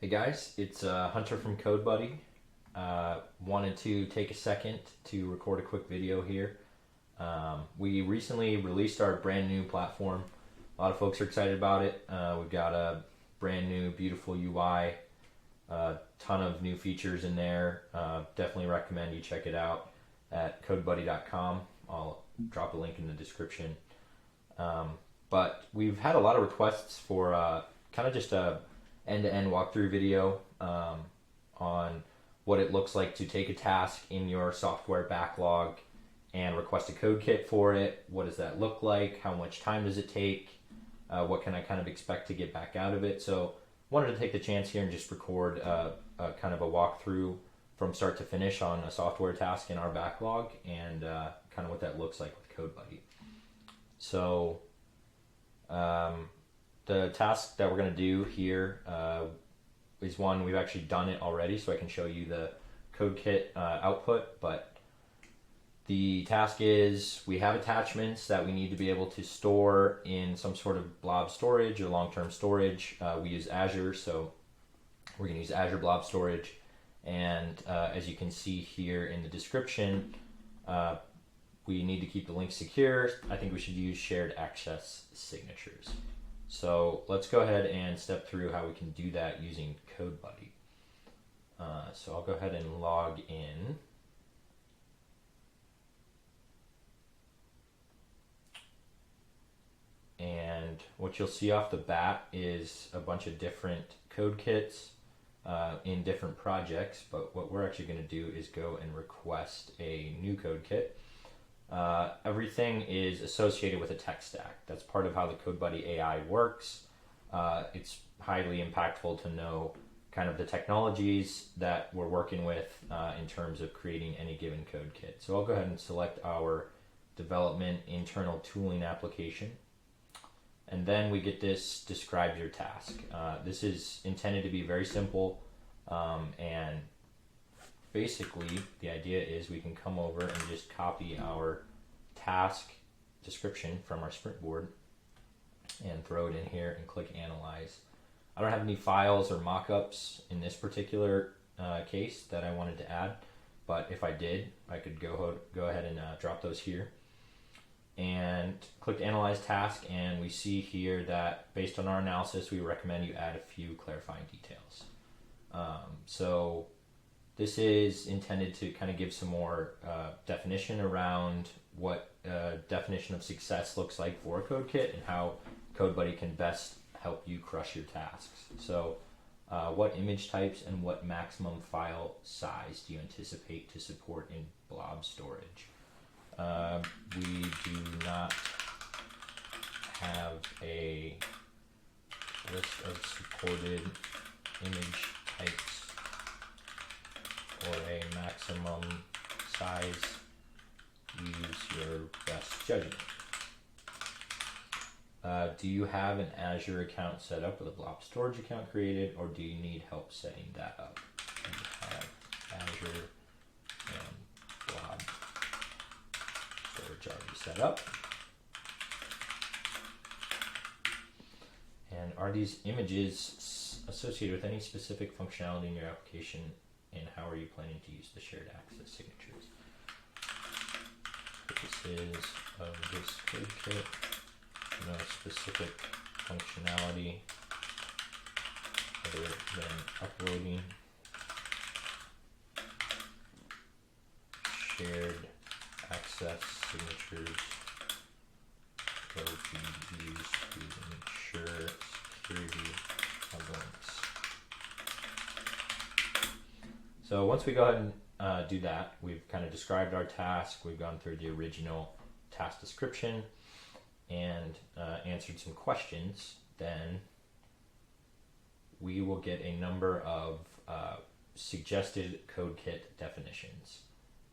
Hey guys, it's Hunter from CodeBuddy. Wanted to take a second to record a quick video here. We recently released our brand new platform. A lot of folks are excited about it. We've got a brand new, beautiful UI, a ton of new features in there. Definitely recommend you check it out at CodeBuddy.com. I'll drop a link in the description. But we've had a lot of requests for kind of just a end-to-end walkthrough video on what it looks like to take a task in your software backlog and request a code kit for it. What does that look like? How much time does it take? What can I kind of expect to get back out of it? So wanted to take the chance here and just record a kind of a walkthrough from start to finish on a software task in our backlog and kind of what that looks like with CodeBuddy. So the task that we're going to do here is one we've actually done it already, so I can show you the code kit output. But the task is we have attachments that we need to be able to store in some sort of blob storage or long-term storage. We use Azure, so we're going to use Azure Blob Storage. And as you can see here in the description, we need to keep the link secure. I think we should use shared access signatures. So let's go ahead and step through how we can do that using CodeBuddy. So I'll go ahead and log in. And what you'll see off the bat is a bunch of different code kits in different projects. But what we're actually going to do is go and request a new code kit. Everything is associated with a tech stack. That's part of how the CodeBuddy AI works. It's highly impactful to know kind of the technologies that we're working with in terms of creating any given code kit. So I'll go ahead and select our development internal tooling application. And then we get this describe your task. This is intended to be very simple and basically, the idea is we can come over and just copy our task description from our sprint board and throw it in here and click analyze. I don't have any files or mockups in this particular case that I wanted to add, but if I did, I could go ahead and drop those here and click analyze task, and we see here that based on our analysis, we recommend you add a few clarifying details. So this is intended to kind of give some more definition around what definition of success looks like for a code kit and how CodeBuddy can best help you crush your tasks. So what image types and what maximum file size do you anticipate to support in blob storage? We do not have a list of supported image types or a maximum size. Use your best judgment. Do you have an Azure account set up with a blob storage account created, or do you need help setting that up? Do you have Azure and blob storage already set up? And are these images associated with any specific functionality in your application, and how are you planning to use the shared access signatures? Purposes of this code kit, no specific functionality other than uploading shared access signatures will be used to ensure security of links. So once we go ahead and do that, we've kind of described our task, we've gone through the original task description and answered some questions, then we will get a number of suggested code kit definitions.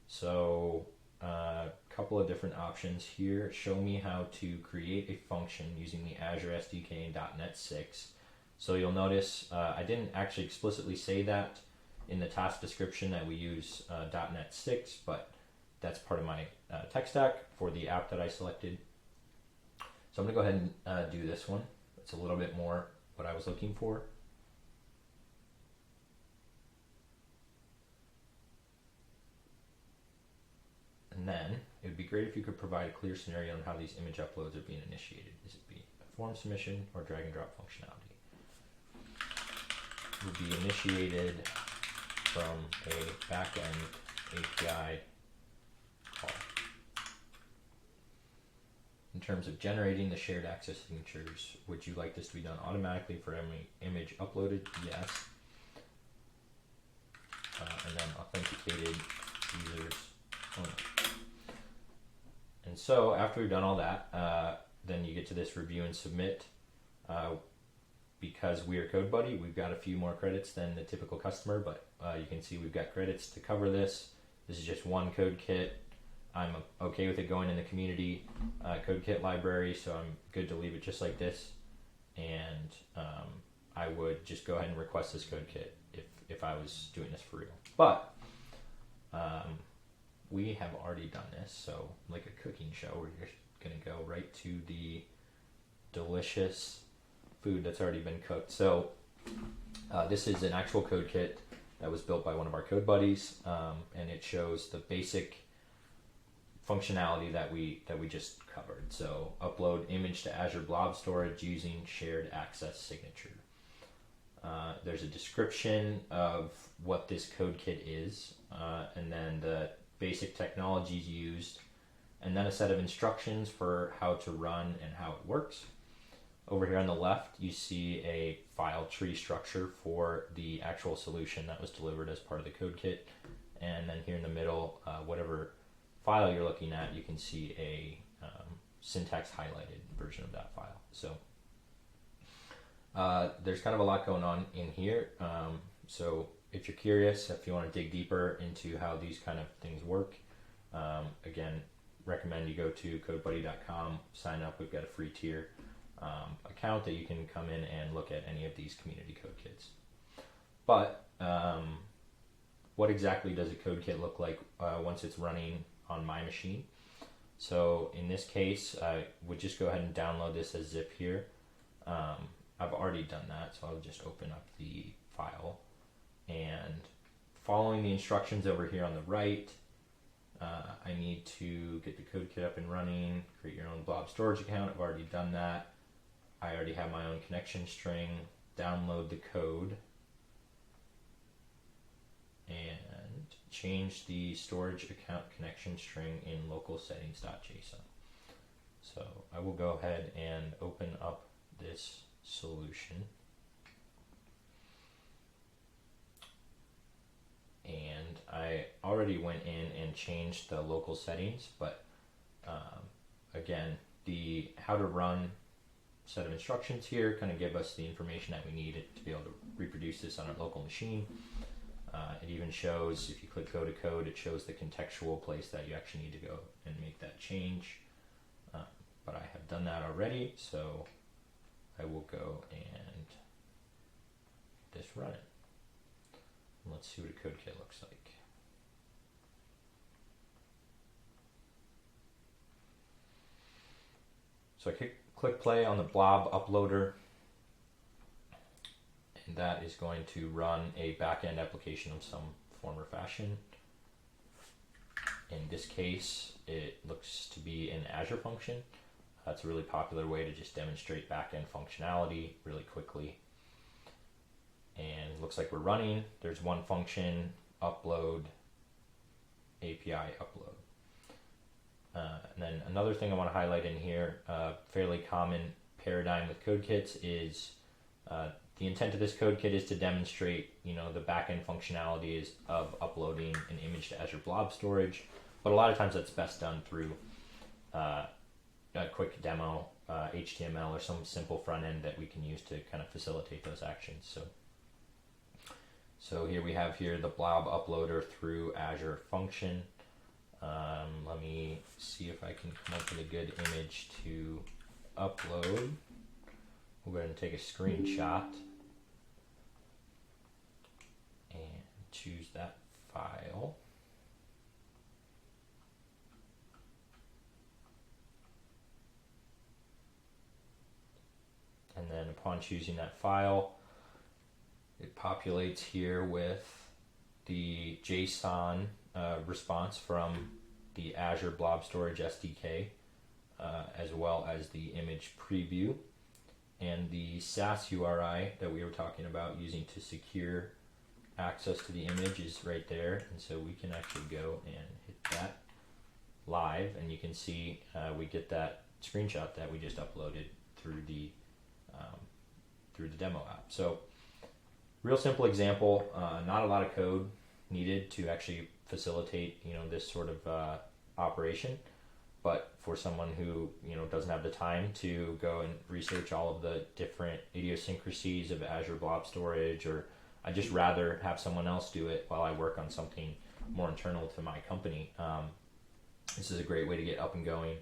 So a couple of different options here. Show me how to create a function using the Azure SDK and .NET 6. So you'll notice I didn't actually explicitly say that in the task description that we use .NET 6, but that's part of my tech stack for the app that I selected. So I'm going to go ahead and do this one. It's a little bit more what I was looking for. And then it would be great if you could provide a clear scenario on how these image uploads are being initiated. Is it be a form submission or drag and drop functionality? It would be initiated from a backend API call. In terms of generating the shared access signatures, would you like this to be done automatically for every image uploaded? Yes. And then authenticated users only. And so after we've done all that, then you get to this review and submit. Because we are CodeBuddy, we've got a few more credits than the typical customer, but you can see we've got credits to cover this. This is just one code kit. I'm okay with it going in the community code kit library, so I'm good to leave it just like this. And I would just go ahead and request this code kit if I was doing this for real. But we have already done this, so like a cooking show, we're just gonna go right to the delicious food that's already been cooked. So this is an actual code kit that was built by one of our code buddies, and it shows the basic functionality that we just covered. So upload image to Azure Blob Storage using shared access signature. There's a description of what this code kit is, and then the basic technologies used, and then a set of instructions for how to run and how it works. Over here on the left, you see a file tree structure for the actual solution that was delivered as part of the code kit. And then here in the middle, whatever file you're looking at, you can see a syntax highlighted version of that file. So there's kind of a lot going on in here. So if you're curious, if you want to dig deeper into how these kind of things work, again, recommend you go to CodeBuddy.com, sign up. We've got a free tier account that you can come in and look at any of these community code kits. But what exactly does a code kit look like once it's running on my machine? So in this case, I would just go ahead and download this as zip here. I've already done that, so I'll just open up the file. And following the instructions over here on the right, I need to get the code kit up and running, create your own blob storage account. I've already done that. I already have my own connection string, download the code, and change the storage account connection string in local settings.json. So I will go ahead and open up this solution. And I already went in and changed the local settings, but again, the how to run set of instructions here kind of give us the information that we need to be able to reproduce this on our local machine. It even shows, if you click go to code, it shows the contextual place that you actually need to go and make that change. But I have done that already, so I will go and just run it. And let's see what a code kit looks like. So I click play on the blob uploader, and that is going to run a back-end application of some form or fashion. In this case, it looks to be an Azure function. That's a really popular way to just demonstrate back-end functionality really quickly. And it looks like we're running. There's one function, upload, API upload. And then another thing I want to highlight in here, fairly common paradigm with code kits is the intent of this code kit is to demonstrate, the back-end functionalities of uploading an image to Azure Blob Storage. But a lot of times that's best done through a quick demo, HTML, or some simple front end that we can use to kind of facilitate those actions. So here we have the blob uploader through Azure function. Let me see if I can come up with a good image to upload. We'll go ahead and take a screenshot and choose that file. And then upon choosing that file, it populates here with the JSON response from the Azure Blob Storage SDK, as well as the image preview, and the SaaS URI that we were talking about using to secure access to the image is right there. And so we can actually go and hit that live, and you can see we get that screenshot that we just uploaded through the demo app. So real simple example, not a lot of code needed to actually facilitate this sort of operation, but for someone who doesn't have the time to go and research all of the different idiosyncrasies of Azure Blob Storage, or I just rather have someone else do it while I work on something more internal to my company, this is a great way to get up and going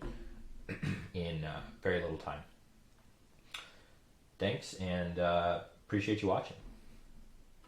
in very little time. Thanks, and appreciate you watching.